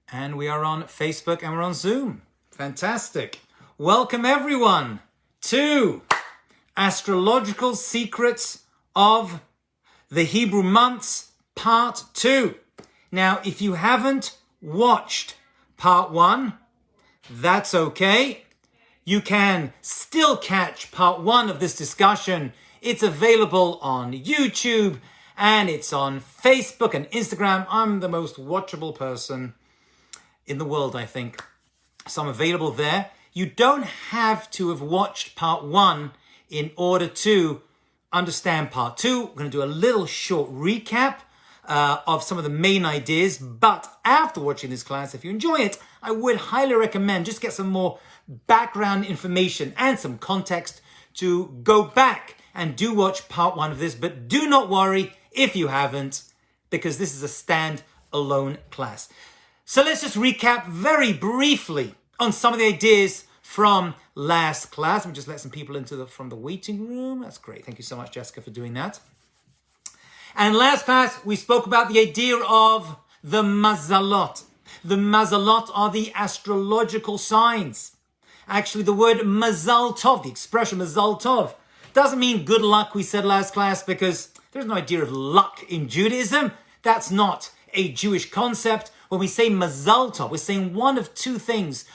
And we are on Facebook and we're on Zoom. Fantastic. Welcome everyone to Astrological Secrets of the Hebrew Months, Part 2. Now, if you haven't watched Part 1, that's okay. You can still catch Part 1 of this discussion. It's available on YouTube and it's on Facebook and Instagram. I'm the most watchable person in the world, I think. So I'm available there. You don't have to have watched Part 1 in order to understand Part 2. We're going to do a little short recap of some of the main ideas. But after watching this class, if you enjoy it, I would highly recommend just get some more background information and some context to go back and do watch Part 1 of this. But do not worry if you haven't, because this is a stand-alone class. So let's just recap very briefly on some of the ideas from last class. Let me just let some people from the waiting room. That's great. Thank you so much, Jessica, for doing that. And last class, we spoke about the idea of the mazalot. The mazalot are the astrological signs. Actually, the word mazal tov, the expression mazal tov, doesn't mean good luck, we said last class, because there's no idea of luck in Judaism. That's not a Jewish concept. When we say mazal tov, we're saying one of two things.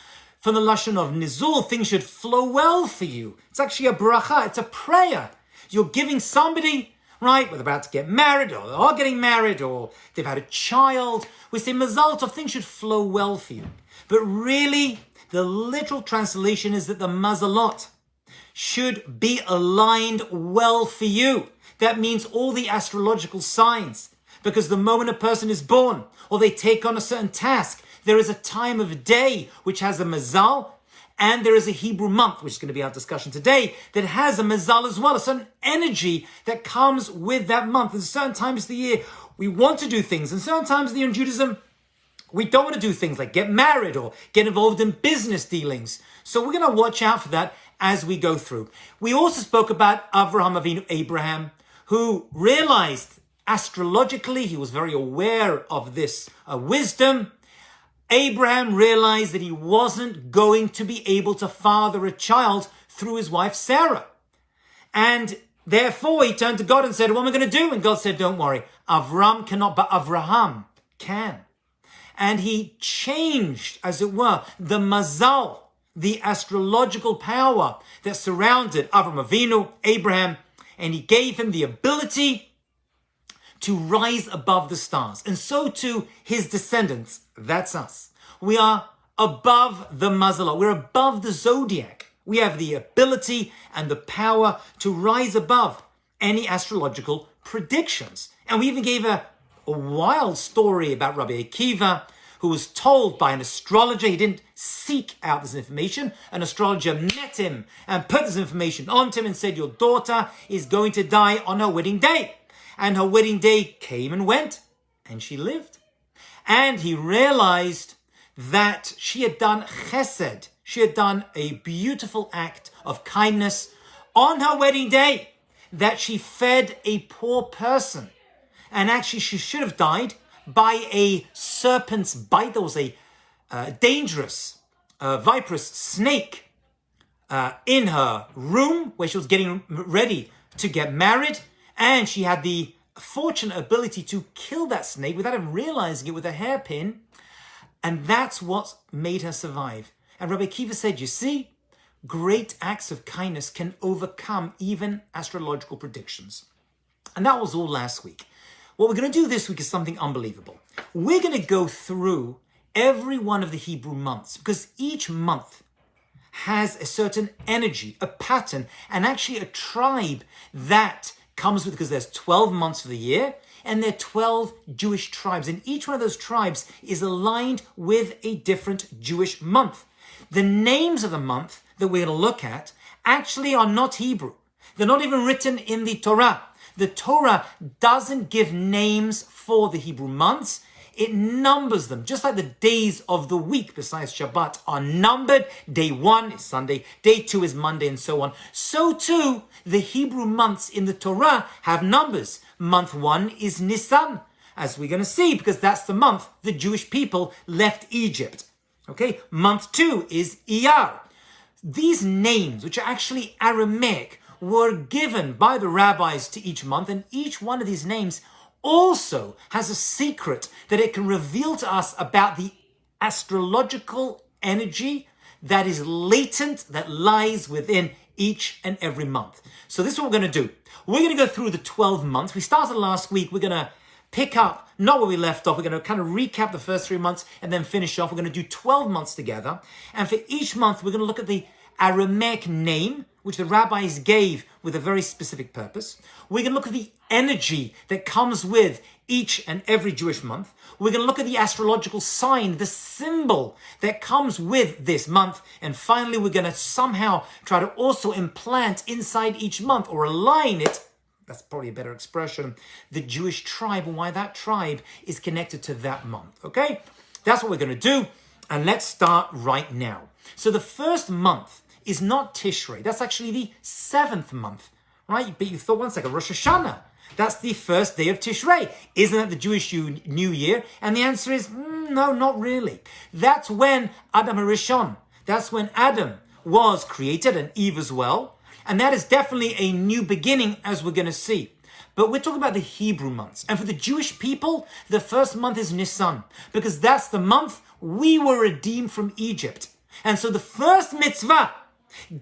From the lashon of nizul, things should flow well for you. It's actually a bracha, it's a prayer. You're giving somebody, right, they're about to get married, or they are getting married, or they've had a child. We say mazal tov, things should flow well for you. But really, the literal translation is that the mazalot should be aligned well for you. That means all the astrological signs. Because the moment a person is born, or they take on a certain task, there is a time of day which has a mazal, and there is a Hebrew month, which is going to be our discussion today, that has a mazal as well, a certain energy that comes with that month. There's certain times of the year we want to do things, and certain times of the year in Judaism, we don't want to do things like get married or get involved in business dealings. So we're going to watch out for that as we go through. We also spoke about Avraham Avinu, Abraham, who realized astrologically, he was very aware of this wisdom. Abraham realized that he wasn't going to be able to father a child through his wife Sarah. And therefore he turned to God and said, what am I going to do? And God said, don't worry, Avram cannot, but Avraham can. And he changed, as it were, the mazal, the astrological power that surrounded Avraham Avinu, Abraham, and he gave him the ability to rise above the stars. And so too his descendants, that's us. We are above the mazalot. We're above the zodiac. We have the ability and the power to rise above any astrological predictions. And we even gave a wild story about Rabbi Akiva, who was told by an astrologer. He didn't seek out this information. An astrologer met him and put this information onto him and said, your daughter is going to die on her wedding day. And her wedding day came and went, and she lived. And he realized that she had done chesed. She had done a beautiful act of kindness on her wedding day, that she fed a poor person. And actually, she should have died by a serpent's bite. There was a dangerous, viperous snake in her room where she was getting ready to get married. And she had the fortunate ability to kill that snake without even realizing it with a hairpin. And that's what made her survive. And Rabbi Akiva said, you see, great acts of kindness can overcome even astrological predictions. And that was all last week. What we're going to do this week is something unbelievable. We're going to go through every one of the Hebrew months, because each month has a certain energy, a pattern, and actually a tribe that comes with, because there's 12 months of the year, and there are 12 Jewish tribes, and each one of those tribes is aligned with a different Jewish month. The names of the month that we're going to look at actually are not Hebrew. They're not even written in the Torah. The Torah doesn't give names for the Hebrew months. It numbers them, just like the days of the week besides Shabbat are numbered. Day 1 is Sunday, day 2 is Monday, and so on. So too, the Hebrew months in the Torah have numbers. Month 1 is Nissan. as we're going to see, because that's the month the Jewish people left Egypt. Okay, month 2 is Iyar. These names, which are actually Aramaic, were given by the rabbis to each month, and each one of these names also has a secret that it can reveal to us about the astrological energy that is latent, that lies within each and every month. So this is what we're going to do. We're going to go through the 12 months. We started last week. We're going to pick up, not where we left off. We're going to kind of recap the first 3 months and then finish off. We're going to do 12 months together. And for each month, we're going to look at the Aramaic name, which the rabbis gave with a very specific purpose. We're going to look at the energy that comes with each and every Jewish month. We're going to look at the astrological sign, the symbol that comes with this month. And finally, we're going to somehow try to also implant inside each month, or align it, that's probably a better expression, the Jewish tribe and why that tribe is connected to that month. Okay? That's what we're going to do. And let's start right now. So the first month is not Tishrei. That's actually the 7th month, right? But you thought, one second, Rosh Hashanah. That's the first day of Tishrei. Isn't that the Jewish New Year? And the answer is, no, not really. That's when Adam Rishon, that's when Adam was created, and Eve as well. And that is definitely a new beginning, as we're going to see. But we're talking about the Hebrew months. And for the Jewish people, the first month is Nissan, because that's the month we were redeemed from Egypt. And so the first mitzvah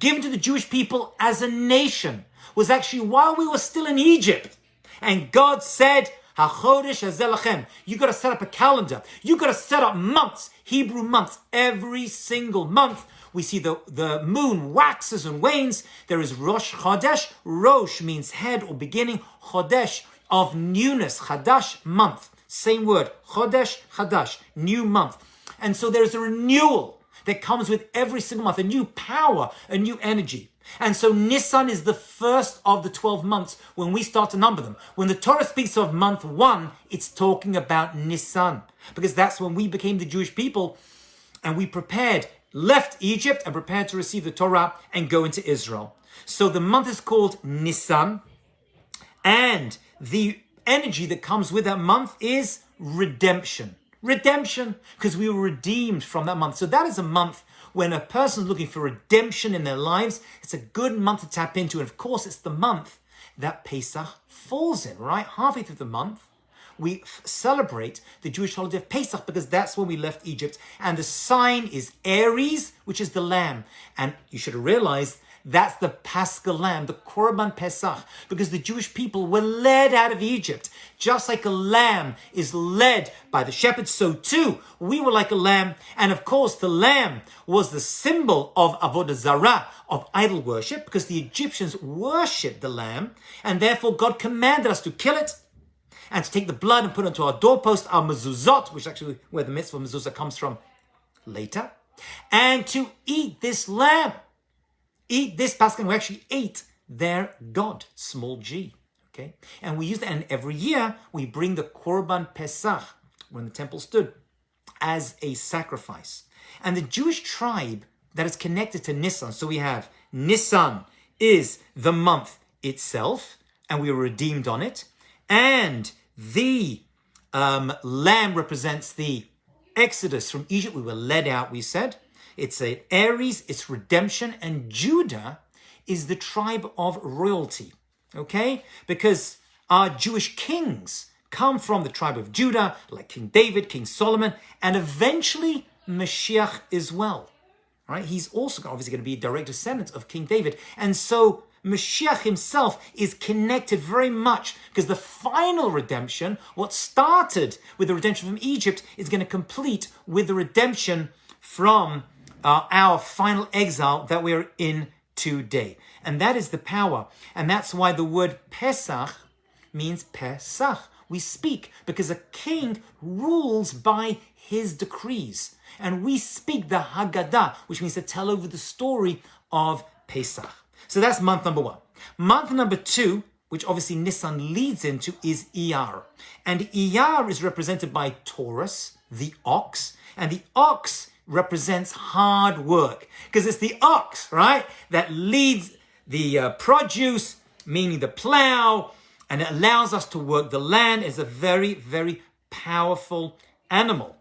given to the Jewish people as a nation was actually while we were still in Egypt. And God said, HaChodesh hazeh lachem. You got to set up a calendar. You got to set up months, Hebrew months. Every single month, we see the moon waxes and wanes. There is Rosh Chodesh. Rosh means head or beginning. Chodesh of newness. Chadash, month. Same word. Chodesh, Chadash, new month. And so there's a renewal that comes with every single month, a new power, a new energy. And so Nissan is the first of the 12 months when we start to number them. When the Torah speaks of month 1, it's talking about Nissan, because that's when we became the Jewish people and we left Egypt and prepared to receive the Torah and go into Israel. So the month is called Nissan, and the energy that comes with that month is redemption. Redemption, because we were redeemed from that month. So that is a month when a person's looking for redemption in their lives. It's a good month to tap into. And of course, it's the month that Pesach falls in, right? Halfway through the month, we celebrate the Jewish holiday of Pesach, because that's when we left Egypt. And the sign is Aries, which is the lamb. And you should have realized that's the Paschal lamb, the Korban Pesach, because the Jewish people were led out of Egypt. Just like a lamb is led by the shepherd, so too we were like a lamb. And of course, the lamb was the symbol of Avodah Zarah, of idol worship, because the Egyptians worshipped the lamb, and therefore God commanded us to kill it and to take the blood and put it onto our doorpost, our mezuzot, which is actually where the mitzvah mezuzah comes from later, and to eat this lamb. Eat this Pascha, and we actually ate their God, small g, okay? And we use that, and every year we bring the Korban Pesach, when the temple stood, as a sacrifice. And the Jewish tribe that is connected to Nissan, so we have Nissan is the month itself, and we were redeemed on it, and the lamb represents the Exodus from Egypt. We were led out, we said. It's an Aries, it's redemption, and Judah is the tribe of royalty, okay? Because our Jewish kings come from the tribe of Judah, like King David, King Solomon, and eventually Mashiach as well, right? He's also obviously going to be a direct descendant of King David. And so Mashiach himself is connected very much, because the final redemption, what started with the redemption from Egypt, is going to complete with the redemption from our final exile that we're in today. And that is the power. And that's why the word Pesach means Pesach. We speak because a king rules by his decrees. And we speak the Haggadah, which means to tell over the story of Pesach. So that's month number 1. Month number 2, which obviously Nissan leads into, is Iyar. And Iyar is represented by Taurus, the ox. And the ox represents hard work, because it's the ox, right, that leads the produce, meaning the plow, and it allows us to work the land. Is a very, very powerful animal.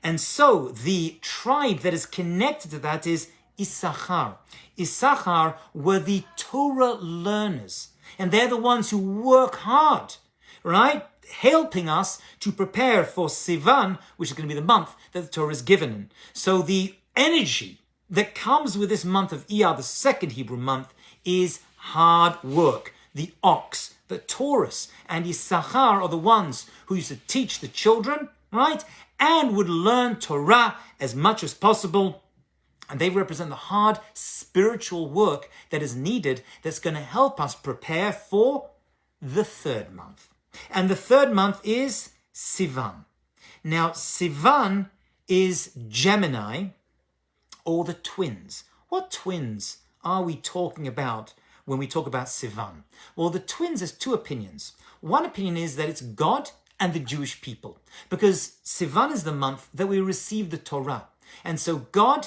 And so the tribe that is connected to that is Issachar. Issachar were the Torah learners, and they're the ones who work hard, right? Helping us to prepare for Sivan, which is going to be the month that the Torah is given in. So the energy that comes with this month of Iyar, the second Hebrew month, is hard work. The ox, the Taurus, and Issachar are the ones who used to teach the children, right? And would learn Torah as much as possible. And they represent the hard spiritual work that is needed, that's going to help us prepare for the third month. And the third month is Sivan. Now, Sivan is Gemini, or the twins. What twins are we talking about when we talk about Sivan? Well, the twins, there's two opinions. One opinion is that it's God and the Jewish people, because Sivan is the month that we receive the Torah. And so God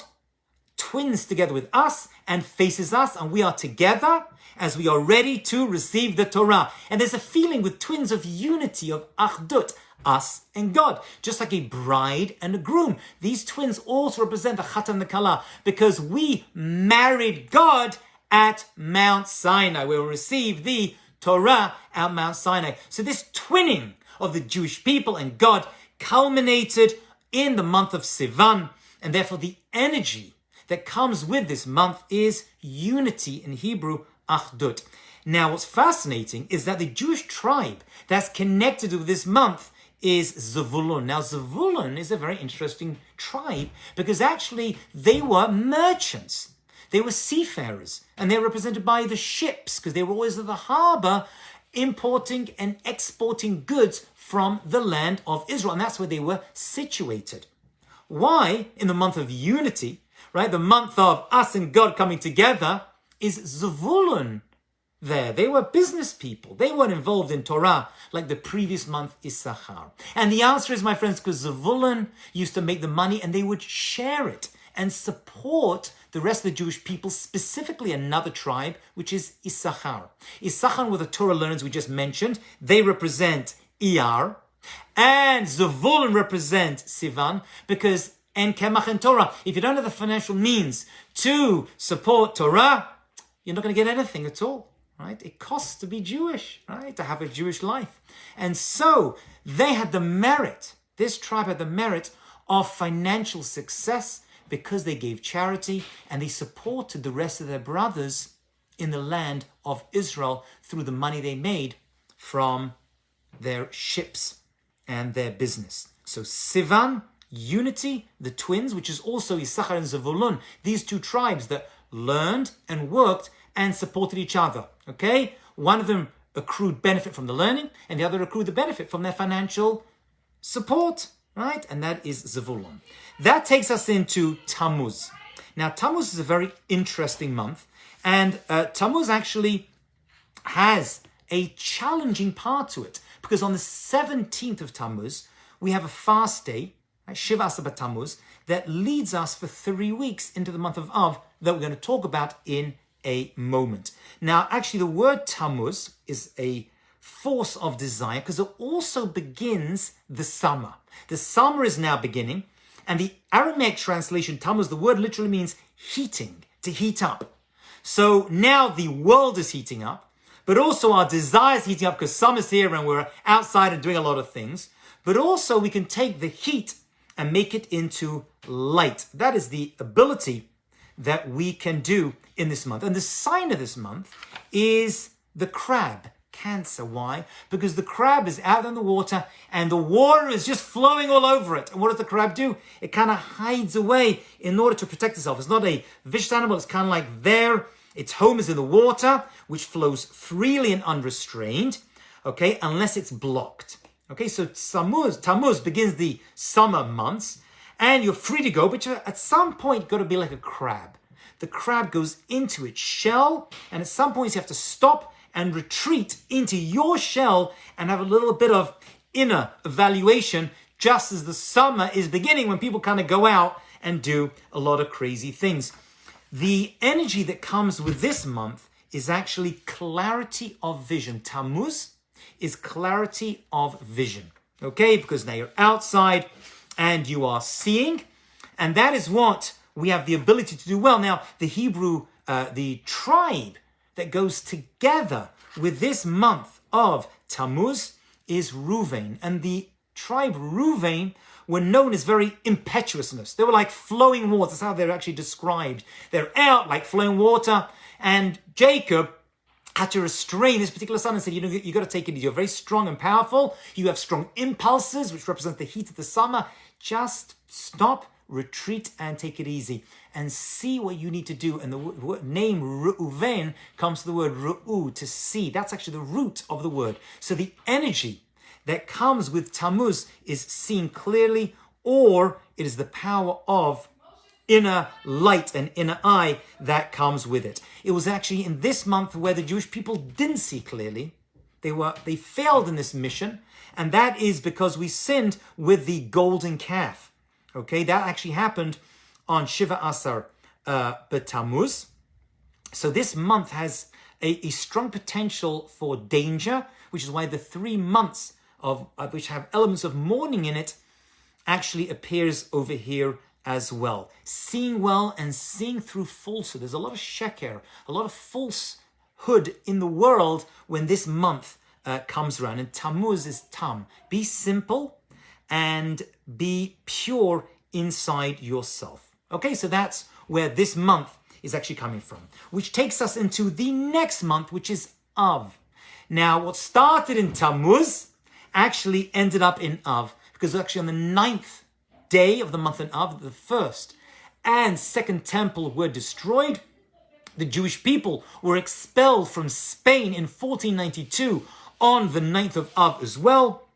twins together with us and faces us, and we are together as we are ready to receive the Torah. And there's a feeling with twins of unity, of achdut, us and God, just like a bride and a groom. These twins also represent the Chatan and the Kala, because we married God at Mount Sinai. We will receive the Torah at Mount Sinai. So this twinning of the Jewish people and God culminated in the month of Sivan, and therefore the energy that comes with this month is unity, in Hebrew, achdut. Now, what's fascinating is that the Jewish tribe that's connected with this month is Zevulun. Now, Zevulun is a very interesting tribe, because actually they were merchants. They were seafarers, and they're represented by the ships, because they were always at the harbor importing and exporting goods from the land of Israel, and that's where they were situated. Why, in the month of unity, right, the month of us and God coming together, is Zevulun there? They were business people. They weren't involved in Torah like the previous month, Issachar. And the answer is, my friends, because Zevulun used to make the money, and they would share it and support the rest of the Jewish people, specifically another tribe, which is Issachar. Issachar were the Torah learners we just mentioned. They represent Iyar, and Zevulun represent Sivan, because en Kemach and Torah, if you don't have the financial means to support Torah, you're not going to get anything at all, right? It costs to be Jewish, right? To have a Jewish life. And so they had the merit, this tribe had the merit of financial success, because they gave charity and they supported the rest of their brothers in the land of Israel through the money they made from their ships and their business. So Sivan, unity, the twins, which is also Issachar and Zevulun, these two tribes that learned and worked and supported each other, okay? One of them accrued benefit from the learning, and the other accrued the benefit from their financial support, right? And that is Zevulun. That takes us into Tammuz. Now, Tammuz is a very interesting month, and Tammuz actually has a challenging part to it, because on the 17th of Tammuz, we have a fast day, Shiva Asar Tammuz, that leads us for 3 weeks into the month of Av, that we're going to talk about in a moment. Now, actually, the word Tammuz is a force of desire, because it also begins the summer. The summer is now beginning, and the Aramaic translation, Tammuz, the word literally means heating, to heat up. So now the world is heating up, but also our desires heating up, because summer's here and we're outside and doing a lot of things. But also we can take the heat and make it into light. That is the ability that we can do in this month. And the sign of this month is the crab, Cancer. Why? Because the crab is out in the water and the water is just flowing all over it. And what does the crab do? It kind of hides away in order to protect itself. It's not a vicious animal. It's kind of like there. Its home is in the water, which flows freely and unrestrained, okay, unless it's blocked. Okay, so Tammuz begins the summer months, and you're free to go, but at some point you've got to be like a crab. The crab goes into its shell, and at some point you have to stop and retreat into your shell and have a little bit of inner evaluation, just as the summer is beginning, when people kind of go out and do a lot of crazy things. The energy that comes with this month is actually clarity of vision. Tammuz is clarity of vision. okay? Because now you're outside and you are seeing, and that is what we have the ability to do well. Now, the Hebrew, the tribe that goes together with this month of Tammuz is Ruvain, and the tribe Ruvain were known as very impetuousness. They were like flowing water. That's how they're actually described. They're out like flowing water. And Jacob had to restrain his particular son and said, you got to take it easy. You're very strong and powerful. You have strong impulses, which represent the heat of the summer. Just stop, retreat, and take it easy. And see what you need to do. And the name Ruvain comes to the word ru'u, to see. That's actually the root of the word. So the energy that comes with Tammuz is seeing clearly, or it is the power of inner light and inner eye that comes with it. It was actually in this month where the Jewish people didn't see clearly. They failed in this mission, and that is because we sinned with the golden calf. Okay, that actually happened on Shiva Asar Tammuz. So this month has a strong potential for danger, which is why the 3 months of which have elements of mourning in it actually appears over here as well. Seeing well and seeing through falsehood. There's a lot of sheker, a lot of falsehood in the world when this month comes around. And Tammuz is tam. Be simple and be pure inside yourself. Okay, so that's where this month is actually coming from. Which takes us into the next month, which is Av. Now, what started in Tammuz actually ended up in Av, because actually on the 9th day of the month in Av, the first and second temple were destroyed. The Jewish people were expelled from Spain in 1492 on the 9th of Av as well.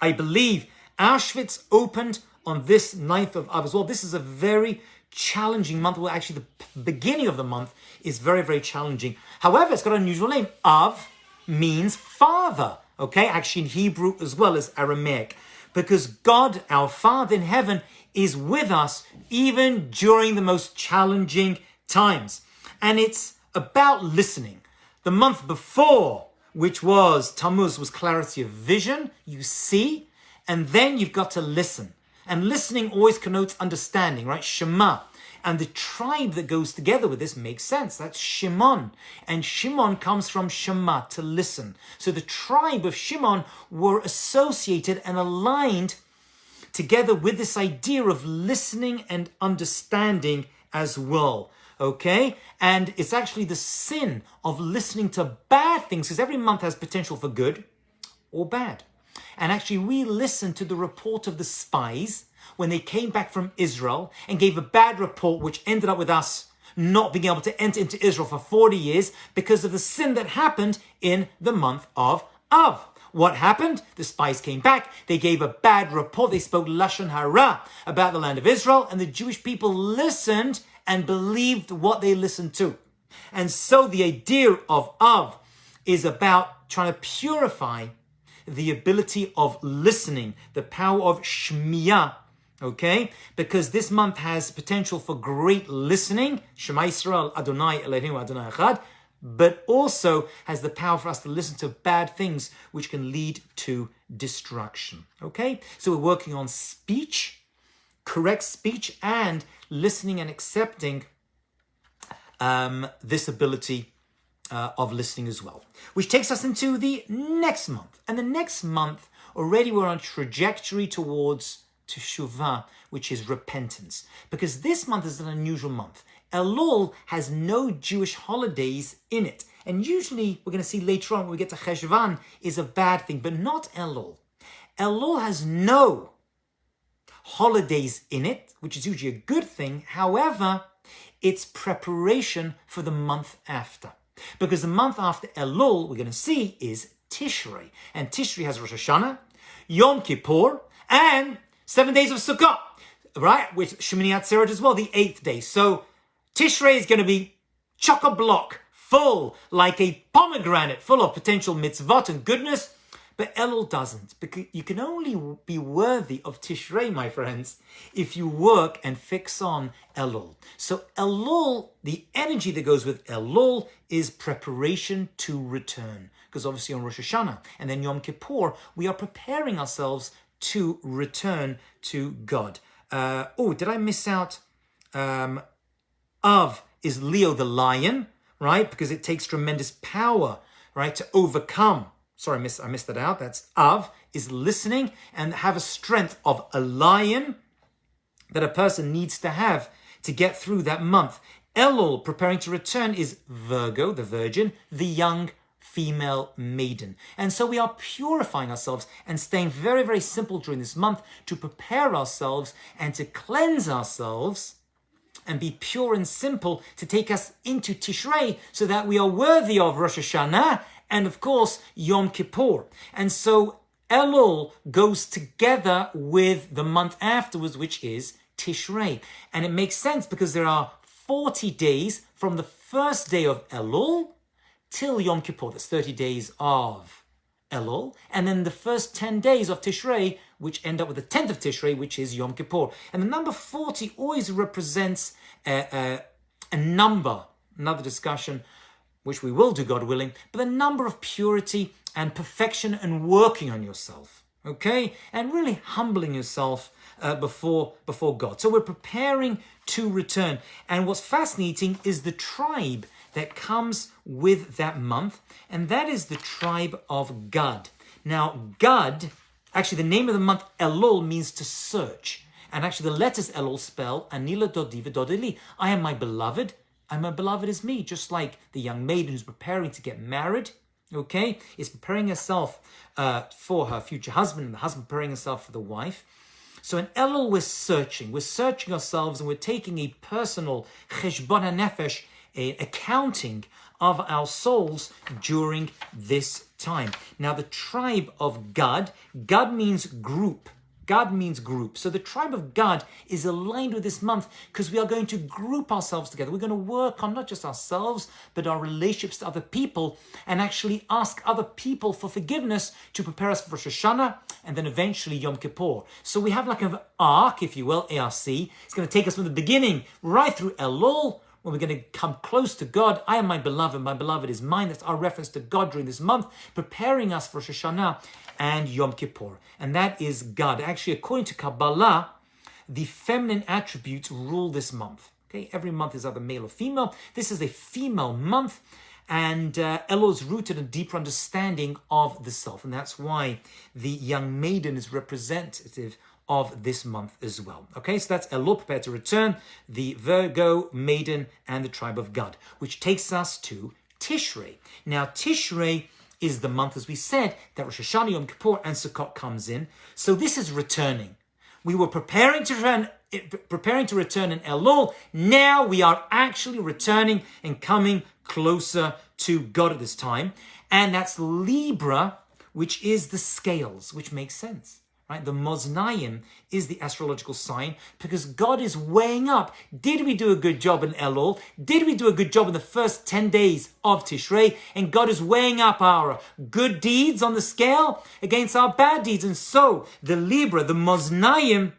I believe Auschwitz opened on this 9th of Av as well. This is a very challenging month. Well, actually the beginning of the month is very, very challenging. However, it's got an unusual name. Av means father. Okay, actually in Hebrew as well as Aramaic, because God, our Father in heaven, is with us even during the most challenging times. And it's about listening. The month before, which was Tammuz, was clarity of vision. You see, and then you've got to listen. And listening always connotes understanding, right? Shema. And the tribe that goes together with this makes sense. That's Shimon. And Shimon comes from Shema, to listen. So the tribe of Shimon were associated and aligned together with this idea of listening and understanding as well. Okay? And it's actually the sin of listening to bad things, because every month has potential for good or bad. And actually we listened to the report of the spies when they came back from Israel and gave a bad report, which ended up with us not being able to enter into Israel for 40 years because of the sin that happened in the month of Av. What happened? The spies came back. They gave a bad report. They spoke Lashon Hara about the land of Israel, and the Jewish people listened and believed what they listened to. And so the idea of Av is about trying to purify the ability of listening, the power of Shmiyah. Okay, because this month has potential for great listening, Shema Yisrael, Adonai Eloheinu Adonai Echad, but also has the power for us to listen to bad things which can lead to destruction. Okay, so we're working on speech, correct speech, and listening and accepting this ability of listening as well. Which takes us into the next month. And the next month, already we're on a trajectory towards Teshuvah, which is repentance. Because this month is an unusual month. Elul has no Jewish holidays in it. And usually, we're going to see later on when we get to Cheshvan, is a bad thing, but not Elul. Elul has no holidays in it, which is usually a good thing. However, it's preparation for the month after. Because the month after Elul, we're going to see, is Tishrei. And Tishrei has Rosh Hashanah, Yom Kippur, and 7 days of Sukkot, right? With Shemini Atzeret as well, the 8th day. So Tishrei is going to be chock-a-block, full, like a pomegranate, full of potential mitzvot and goodness. But Elul doesn't, because you can only be worthy of Tishrei, my friends, if you work and fix on Elul. So Elul, the energy that goes with Elul is preparation to return. because obviously on Rosh Hashanah. And then Yom Kippur, we are preparing ourselves to return to God. Did I miss out? Av is Leo the lion, right? Because it takes tremendous power, right, to overcome. Sorry, I missed that out. That's Av is listening and have a strength of a lion that a person needs to have to get through that month. Elul, preparing to return, is Virgo, the virgin, the young female maiden. And so we are purifying ourselves and staying very, very simple during this month to prepare ourselves and to cleanse ourselves and be pure and simple to take us into Tishrei so that we are worthy of Rosh Hashanah and, of course, Yom Kippur. And so Elul goes together with the month afterwards, which is Tishrei. And it makes sense because there are 40 days from the first day of Elul till Yom Kippur. That's 30 days of Elul. And then the first 10 days of Tishrei, which end up with the 10th of Tishrei, which is Yom Kippur. And the number 40 always represents a number, another discussion, which we will do, God willing, but the number of purity and perfection and working on yourself, okay? And really humbling yourself before God. So we're preparing to return. And what's fascinating is the tribe that comes with that month, and that is the tribe of Gad. Now, Gad, actually the name of the month Elul means to search. And actually the letters Elul spell Anila Dodiva Dodeli. I am my beloved, and my beloved is me. Just like the young maiden who's preparing to get married, okay, is preparing herself for her future husband, and the husband preparing himself for the wife. So in Elul, we're searching ourselves, and we're taking a personal cheshbon hanefesh, accounting of our souls during this time. Now, the tribe of Gad means group. God means group. So the tribe of Gad is aligned with this month because we are going to group ourselves together. We're going to work on not just ourselves, but our relationships to other people, and actually ask other people for forgiveness to prepare us for Rosh Hashanah and then eventually Yom Kippur. So we have like an arc, if you will, ARC. It's going to take us from the beginning right through Elul, when we're going to come close to God. I am my beloved is mine. That's our reference to God during this month, preparing us for Rosh Hashanah and Yom Kippur. And that is God. Actually, according to Kabbalah, the feminine attributes rule this month. Okay, every month is either male or female. This is a female month, and Elul is rooted in a deeper understanding of the self. And that's why the young maiden is representative of this month as well. Okay, so that's Elul, prepared to return, the Virgo maiden, and the tribe of Gad, which takes us to Tishrei. Now, Tishrei is the month, as we said, that Rosh Hashanah, Yom Kippur, and Sukkot comes in. So this is returning. We were preparing to return in Elul. Now we are actually returning and coming closer to God at this time. And that's Libra, which is the scales, which makes sense. Right? The Moznayim is the astrological sign because God is weighing up. Did we do a good job in Elul? Did we do a good job in the first 10 days of Tishrei? And God is weighing up our good deeds on the scale against our bad deeds. And so the Libra, the Moznayim,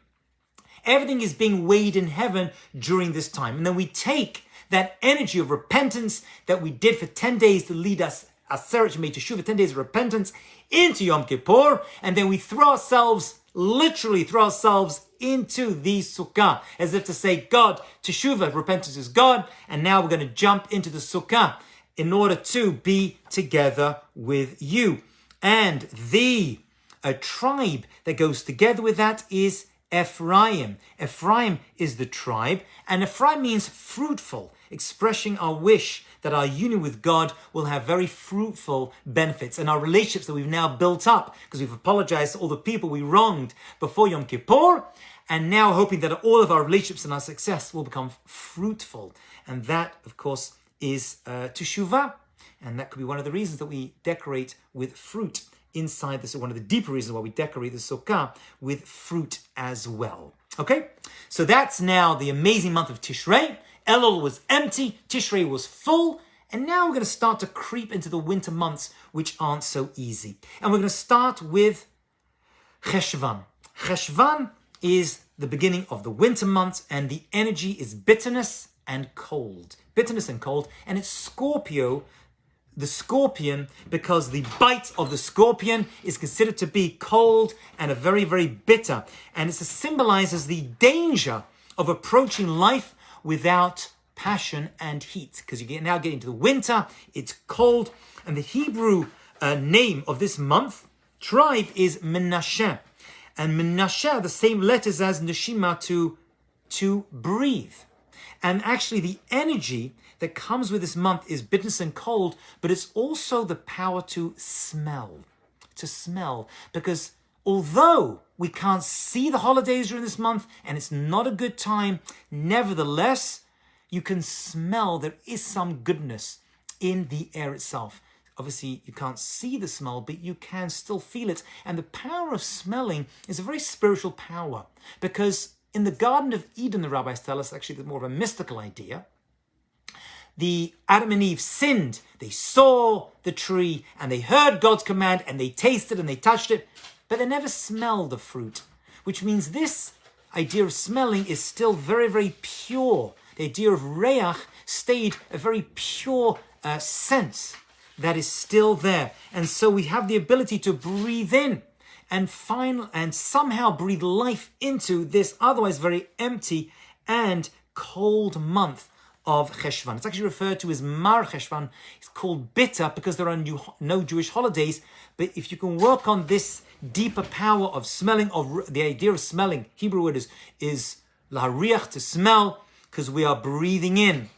everything is being weighed in heaven during this time. And then we take that energy of repentance that we did for 10 days to lead us, Aseret made Teshuvah, 10 days of repentance, into Yom Kippur, and then we literally throw ourselves into the Sukkah, as if to say, God, Teshuvah, repentance is God, and now we're going to jump into the Sukkah in order to be together with you. And the tribe that goes together with that is Ephraim. Ephraim is the tribe, and Ephraim means fruitful, expressing our wish that our union with God will have very fruitful benefits, and our relationships that we've now built up because we've apologized to all the people we wronged before Yom Kippur, and now hoping that all of our relationships and our success will become fruitful. And that, of course, is Teshuvah, and that could be one of the reasons that we decorate with fruit inside this, one of the deeper reasons why we decorate the Sukkah with fruit as well. Okay, so that's now the amazing month of Tishrei. Elul was empty, Tishrei was full, and now we're going to start to creep into the winter months, which aren't so easy. And we're going to start with Cheshvan. Cheshvan is the beginning of the winter months, and the energy is bitterness and cold. Bitterness and cold, and it's Scorpio the scorpion because the bite of the scorpion is considered to be cold and a very, very bitter. And it symbolizes the danger of approaching life without passion and heat, because you now get into the winter, it's cold. And the Hebrew name of this month, tribe, is Menashe. And Menashe are the same letters as Neshima, to breathe. And actually the energy that comes with this month is bitterness and cold, but it's also the power to smell. Because although we can't see the holidays during this month and it's not a good time, nevertheless, you can smell there is some goodness in the air itself. Obviously, you can't see the smell, but you can still feel it. And the power of smelling is a very spiritual power, because in the Garden of Eden, the rabbis tell us, actually, it's more of a mystical idea. The Adam and Eve sinned. They saw the tree and they heard God's command and they tasted and they touched it, but they never smelled the fruit, which means this idea of smelling is still very, very pure. The idea of reach stayed a very pure sense that is still there. And so we have the ability to breathe in and somehow breathe life into this otherwise very empty and cold month of Cheshvan. It's actually referred to as Mar Cheshvan. It's called bitter because there are no Jewish holidays. But if you can work on this deeper power of smelling, of the idea of smelling, Hebrew word is lahariach, to smell, because we are breathing in.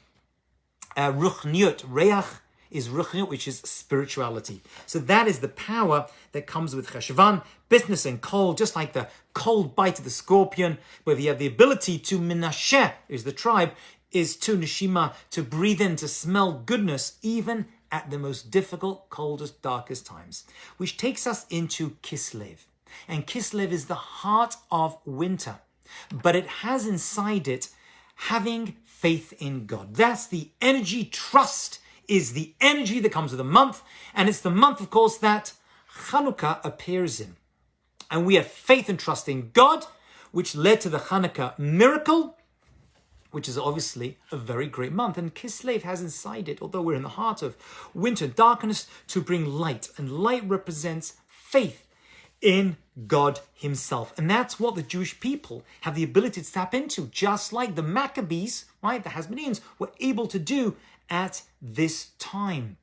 Ruchniut, reach is ruchniut, which is spirituality. So that is the power that comes with Cheshvan, bitterness and cold, just like the cold bite of the scorpion, where you have the ability to Menashe, is the tribe, is to Neshima, to breathe in, to smell goodness, even at the most difficult, coldest, darkest times. Which takes us into Kislev. And Kislev is the heart of winter, but it has inside it having faith in God. That's the energy. Trust is the energy that comes with the month. And it's the month, of course, that Chanukah appears in. And we have faith and trust in God, which led to the Chanukah miracle, which is obviously a very great month. And Kislev has inside it, although we're in the heart of winter and darkness, to bring light. And light represents faith in God himself. And that's what the Jewish people have the ability to tap into, just like the Maccabees, right, the Hasmoneans, were able to do at this time.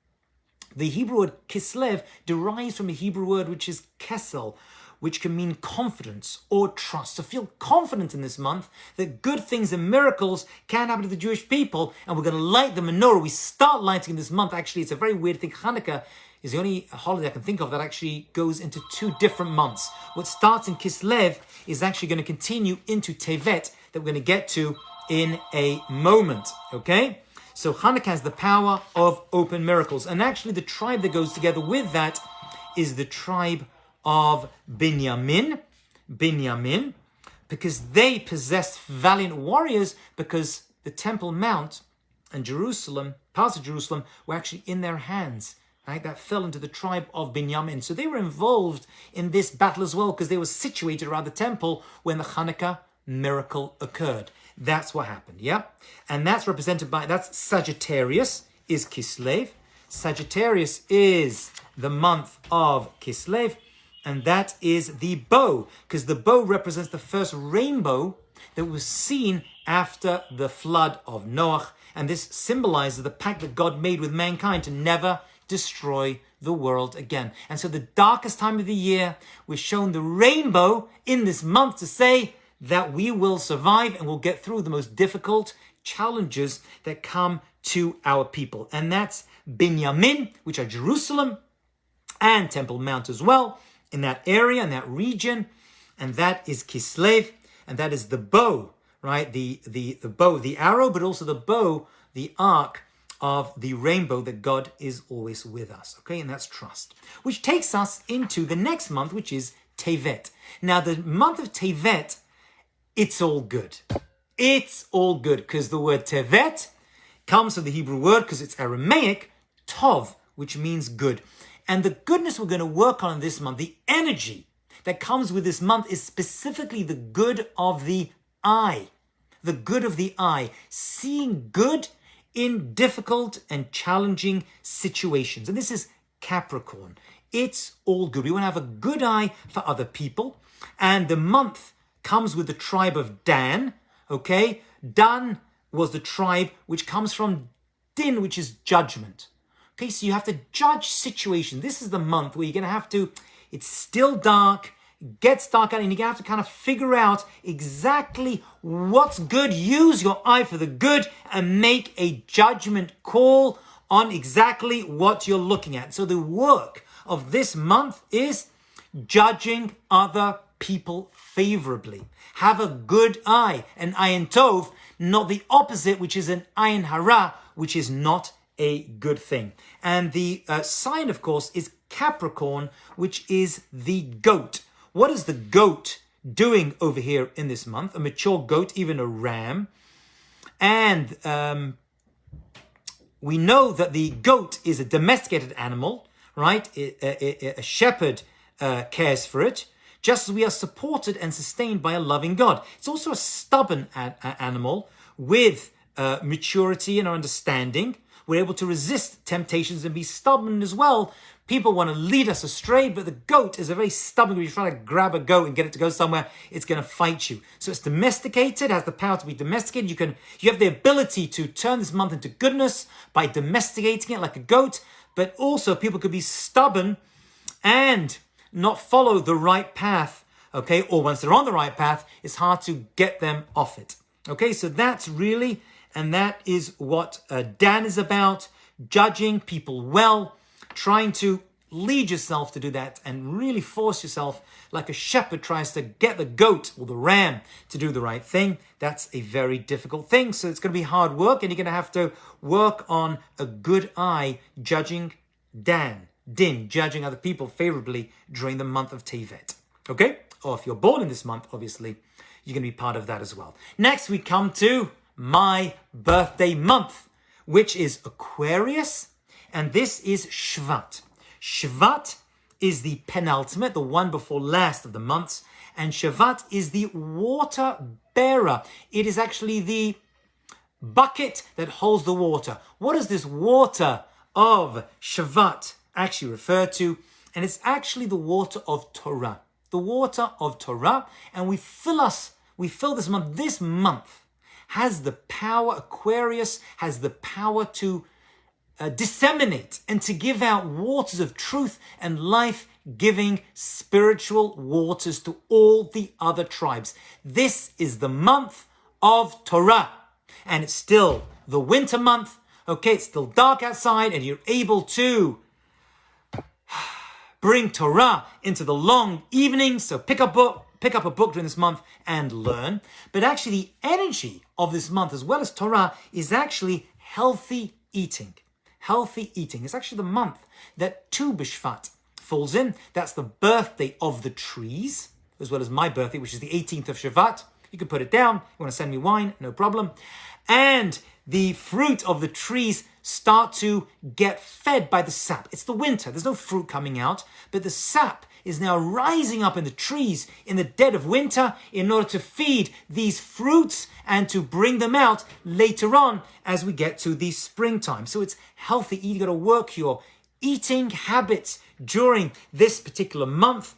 The Hebrew word Kislev derives from a Hebrew word which is kesel, which can mean confidence or trust. So feel confident in this month that good things and miracles can happen to the Jewish people, and we're going to light the menorah. We start lighting this month. Actually, it's a very weird thing. Hanukkah is the only holiday I can think of that actually goes into 2 different months. What starts in Kislev is actually going to continue into Tevet, that we're going to get to in a moment, okay? So Hanukkah has the power of open miracles. And actually the tribe that goes together with that is the tribe of Binyamin, because they possessed valiant warriors, because the Temple Mount and Jerusalem, parts of Jerusalem, were actually in their hands. Right? That fell into the tribe of Binyamin. So they were involved in this battle as well, because they were situated around the temple when the Hanukkah miracle occurred. That's what happened, yeah? And that's represented by, that's Sagittarius, is Kislev. Sagittarius is the month of Kislev, and that is the bow, because the bow represents the first rainbow that was seen after the flood of Noah. And this symbolizes the pact that God made with mankind to never destroy the world again. And so the darkest time of the year, we're shown the rainbow in this month to say that we will survive and will get through the most difficult challenges that come to our people. And that's Binyamin, which are Jerusalem and Temple Mount as well, in that area, in that region. And that is Kislev, and that is the bow, right? The bow, the arrow, but also the bow, the arc of the rainbow, that God is always with us, okay? And that's trust. Which takes us into the next month, which is Tevet. Now, the month of Tevet, it's all good. It's all good, because the word Tevet comes from the Hebrew word, because it's Aramaic, Tov, which means good. And the goodness we're going to work on in this month, the energy that comes with this month, is specifically the good of the eye. The good of the eye. Seeing good in difficult and challenging situations. And this is Capricorn. It's all good. We want to have a good eye for other people. And the month comes with the tribe of Dan. Okay, Dan was the tribe which comes from Din, which is judgment. Okay, so you have to judge situations. This is the month where you're going to have to, it's still dark, it gets dark out, and you're going to have to kind of figure out exactly what's good. Use your eye for the good and make a judgment call on exactly what you're looking at. So the work of this month is judging other people favorably. Have a good eye, an ayin tov, not the opposite, which is an ayin hara, which is not a good thing. And the sign, of course, is Capricorn, which is the goat. What is the goat doing over here in this month? A mature goat, even a ram. And we know that the goat is a domesticated animal, right? A shepherd cares for it, just as we are supported and sustained by a loving God. It's also a stubborn animal with maturity and understanding. We're able to resist temptations and be stubborn as well. People want to lead us astray, but the goat is a very stubborn. When you try to grab a goat and get it to go somewhere, it's going to fight you. So it's domesticated, has the power to be domesticated. You have the ability to turn this month into goodness by domesticating it like a goat, but also people could be stubborn and not follow the right path, okay? Or once they're on the right path, it's hard to get them off it. Okay, so that's really, and that is what Dan is about, judging people well, trying to lead yourself to do that and really force yourself like a shepherd tries to get the goat or the ram to do the right thing. That's a very difficult thing. So it's going to be hard work, and you're going to have to work on a good eye judging Din, judging other people favorably during the month of Tevet. Okay? Or if you're born in this month, obviously, you're going to be part of that as well. Next, we come to my birthday month, which is Aquarius, and this is Shvat. Shvat is the penultimate, the one before last of the months, and Shvat is the water bearer. It is actually the bucket that holds the water. What does this water of Shvat actually refer to? And it's actually the water of Torah. The water of Torah, and we fill this month. This month has the power, Aquarius has the power to disseminate and to give out waters of truth and life-giving spiritual waters to all the other tribes. This is the month of Torah, and it's still the winter month. Okay, it's still dark outside, and you're able to bring Torah into the long evenings. So pick up a book during this month and learn. But actually the energy of this month, as well as Torah, is actually healthy eating. Healthy eating. It's actually the month that Tu B'Shvat falls in. That's the birthday of the trees, as well as my birthday, which is the 18th of Shvat. You can put it down. You want to send me wine? No problem. And the fruit of the trees start to get fed by the sap. It's the winter. There's no fruit coming out, but the sap is now rising up in the trees in the dead of winter in order to feed these fruits and to bring them out later on as we get to the springtime. So it's healthy eating. You've got to work your eating habits during this particular month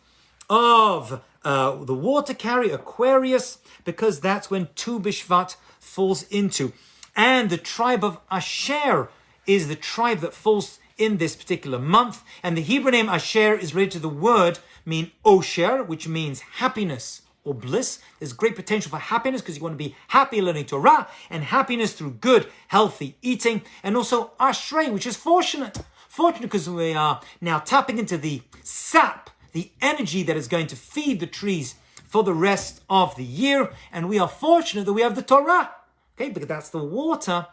of the water carrier Aquarius, because that's when Tu B'Shvat falls into. And the tribe of Asher is the tribe that falls in this particular month. And the Hebrew name Asher is related to the word mean Osher, which means happiness or bliss. There's great potential for happiness because you want to be happy learning Torah, and happiness through good, healthy eating. And also Ashrei, which is fortunate. Fortunate because we are now tapping into the sap, the energy that is going to feed the trees for the rest of the year. And we are fortunate that we have the Torah. Okay, because that's the water,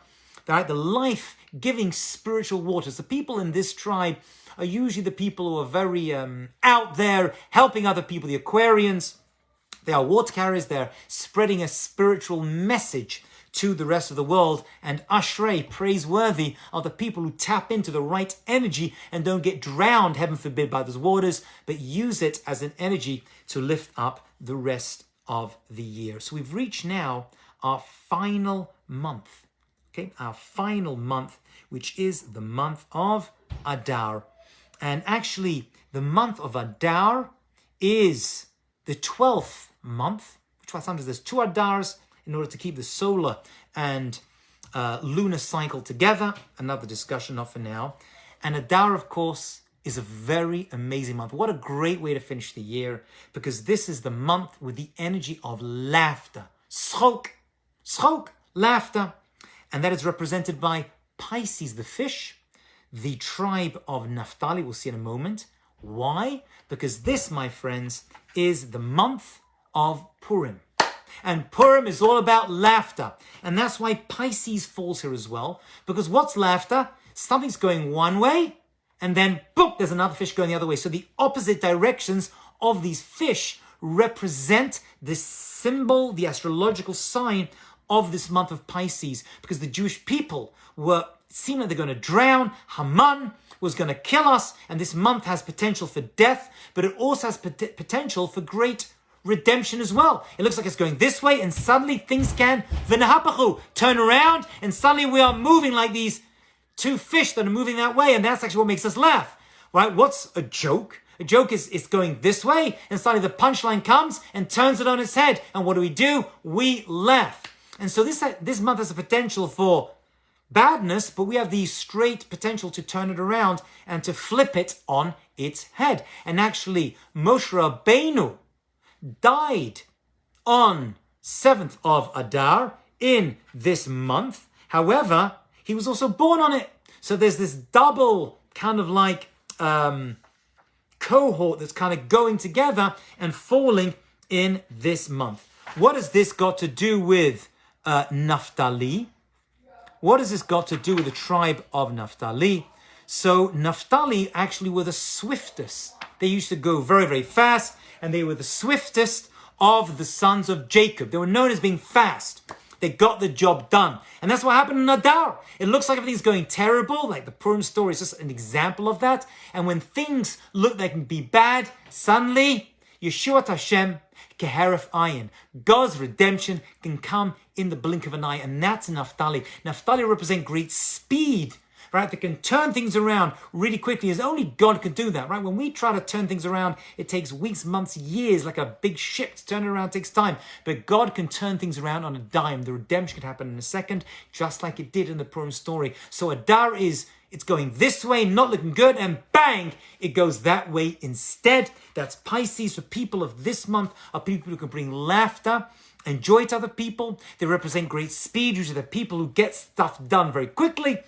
right? The life-giving spiritual waters. The people in this tribe are usually the people who are very out there helping other people. The Aquarians, they are water carriers. They're spreading a spiritual message to the rest of the world. And Ashrei, praiseworthy, are the people who tap into the right energy and don't get drowned, heaven forbid, by those waters, but use it as an energy to lift up the rest of the year. So we've reached now our final month Okay, our final month, which is the month of Adar. And actually, the month of Adar is the 12th month, which is sometimes there's 2 Adars in order to keep the solar and lunar cycle together. Another discussion, not for now. And Adar, of course, is a very amazing month. What a great way to finish the year, because this is the month with the energy of laughter. Schok, laughter. And that is represented by Pisces, the fish, the tribe of Naftali. We'll see in a moment. Why? Because this, my friends, is the month of Purim. And Purim is all about laughter. And that's why Pisces falls here as well. Because what's laughter? Something's going one way, and then, boom, there's another fish going the other way. So the opposite directions of these fish represent the symbol, the astrological sign of this month of Pisces. Because the Jewish people seemed like they're going to drown. Haman was going to kill us. And this month has potential for death, but it also has potential for great redemption as well. It looks like it's going this way, and suddenly things can turn around, and suddenly we are moving like these 2 fish that are moving that way, and that's actually what makes us laugh, right? What's a joke? A joke is going this way, and suddenly the punchline comes and turns it on its head, and what do? We laugh. And so this month has a potential for badness, but we have the straight potential to turn it around and to flip it on its head. And actually, Moshe Rabbeinu died on 7th of Adar in this month. However, he was also born on it. So there's this double kind of like cohort that's kind of going together and falling in this month. What has this got to do with Naftali? What has this got to do with the tribe of Naftali? So Naftali actually were the swiftest. They used to go very, very fast, and they were the swiftest of the sons of Jacob. They were known as being fast. They got the job done. And that's what happened in Adar. It looks like everything's going terrible, like the Purim story is just an example of that. And when things look like they can be bad, suddenly, Yeshuat Hashem, Keheref Ayin. God's redemption can come in the blink of an eye, and that's Naftali. Naftali represent great speed, right? They can turn things around really quickly, as only God can do that, right? When we try to turn things around, it takes weeks, months, years, like a big ship to turn it around takes time. But God can turn things around on a dime. The redemption can happen in a second, just like it did in the Purim story. So Adar it's going this way, not looking good, and bang, it goes that way instead. That's Pisces. For people of this month are people who can bring laughter and joy to other people. They represent great speed. Usually they're people who get stuff done very quickly.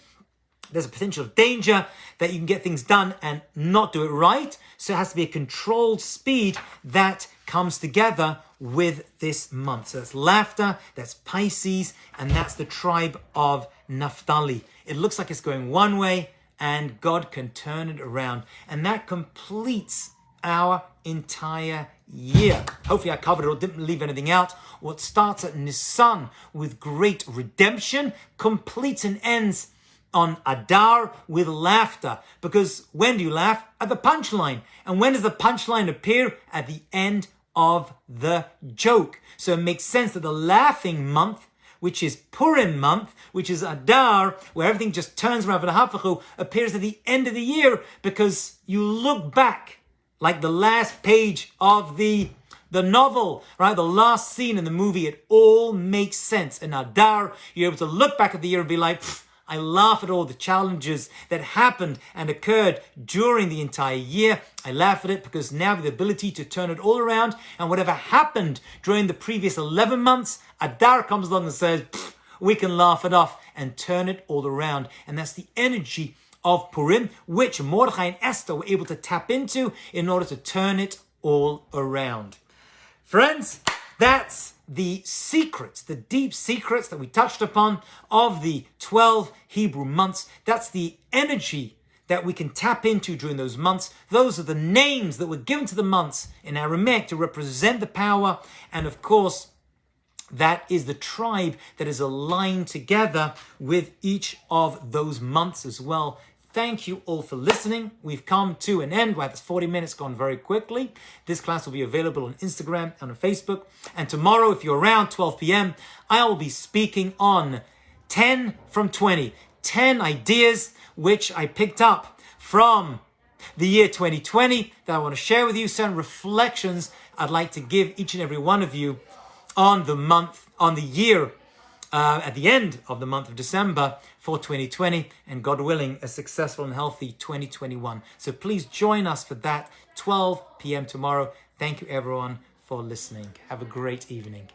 There's a potential of danger that you can get things done and not do it right. So it has to be a controlled speed that comes together with this month. So that's laughter, that's Pisces, and that's the tribe of Naftali. It looks like it's going one way, and God can turn it around. And that completes our entire year. Hopefully I covered it or didn't leave anything out. What starts at Nissan with great redemption completes and ends on Adar with laughter. Because when do you laugh? At the punchline. And when does the punchline appear? At the end of the joke. So it makes sense that the laughing month, which is Purim month, which is Adar, where everything just turns around for the Hafachu, appears at the end of the year, because you look back like the last page of the novel, right? The last scene in the movie, it all makes sense. In Adar, you're able to look back at the year and be like, I laugh at all the challenges that happened and occurred during the entire year. I laugh at it because now we have the ability to turn it all around, and whatever happened during the previous 11 months, Adar comes along and says, we can laugh it off and turn it all around. And that's the energy of Purim, which Mordechai and Esther were able to tap into in order to turn it all around. Friends, that's the secrets, the deep secrets that we touched upon of the 12 Hebrew months. That's the energy that we can tap into during those months. Those are the names that were given to the months in Aramaic to represent the power. And of course, that is the tribe that is aligned together with each of those months as well. Thank you all for listening. We've come to an end. Wow, that's 40 minutes gone very quickly. This class will be available on Instagram and on Facebook. And tomorrow, if you're around 12 p.m., I will be speaking on 10 from 20. 10 ideas which I picked up from the year 2020 that I want to share with you. Certain reflections I'd like to give each and every one of you on the year, at the end of the month of December for 2020, and God willing, a successful and healthy 2021. So please join us for that, 12 p.m. tomorrow. Thank you everyone for listening. Have a great evening.